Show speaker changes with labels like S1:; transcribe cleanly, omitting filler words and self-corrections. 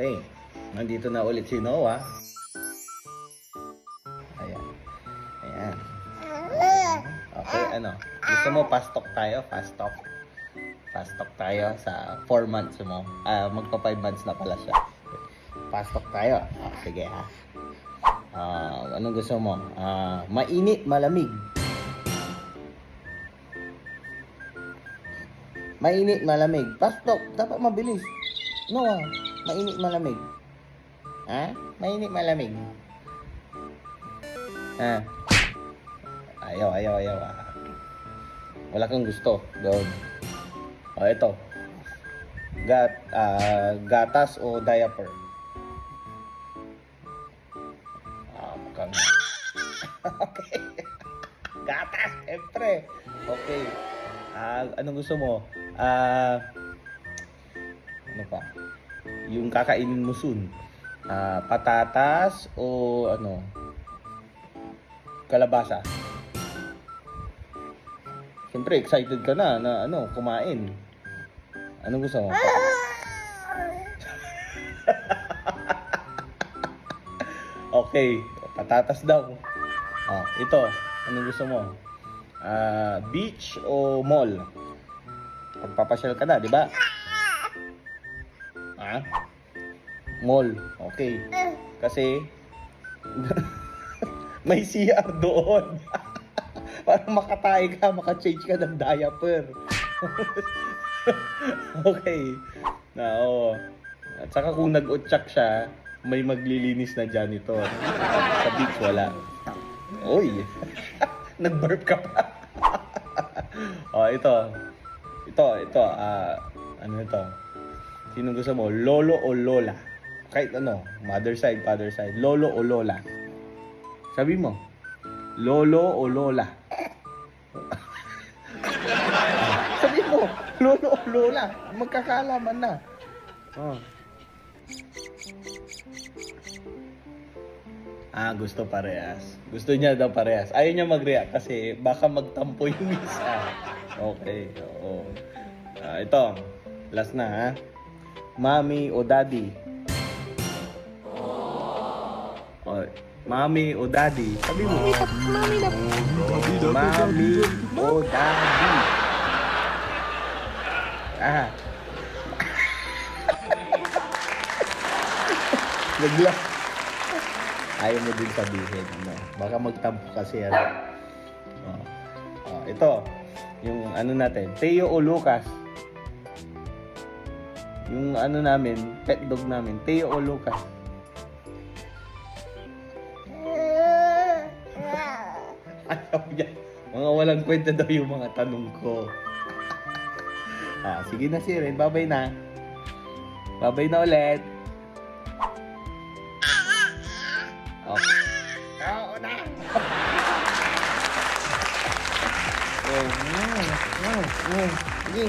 S1: Okay. Nandito na ulit si Noah. Ayan. Ayan. Okay, ano? Gusto mo fast talk tayo? Fast talk. Fast talk tayo sa 4 months mo. Magpa 5 months na pala siya. Fast talk tayo. Sige ha. Anong gusto mo? Mainit, malamig. Mainit, malamig. Fast talk. Dapat mabilis. Noah, mainit, malamig. Ha? Mainit, malamig. Ha? Ayaw. Wala kang gusto. Doon. Ito. Gatas o diaper? Mukhang... Okay. Gatas, siyempre. Okay. Anong gusto mo? Ano pa? Yung kakainin mo soon. Patatas o ano? Kalabasa? Siyempre, excited ka na kumain. Anong gusto mo? Okay, patatas daw. Ito, anong gusto mo? Beach o mall? Pagpapasyal ka na, di ba? Mall. Okay. Kasi may CR doon. Para makatae ka, maka-change ka ng diaper. Okay. At saka kung nag-utsak siya, may maglilinis na janitor. Sa beach, wala. Oy! Nag-burp ka pa. Ito. Ano ito? Sino gusto mo? Lolo o lola? Kahit ano. Mother side, father side. Lolo o lola? Sabi mo. Lolo o lola? Sabi mo. Lolo o lola? Magkakaalaman na. Gusto parehas. Gusto niya daw parehas. Ayaw niya mag-react kasi baka magtampo yung isa. Okay, oo. Ito, last na ha. Mommy o daddy? Mommy o daddy? Sabi mo. Mommy o daddy? Nagla. Ayaw mo din sabihin, no? Baka magtampo kasi yan. Ito, yung ano natin, Teo o Lucas? Yung ano namin, pet dog namin, Teo o Lucas? Ayaw yan. Mga walang kwenta daw yung mga tanong ko. Sige na si Ren, bye-bye na. Bye-bye na ulit. Oo na. Sige.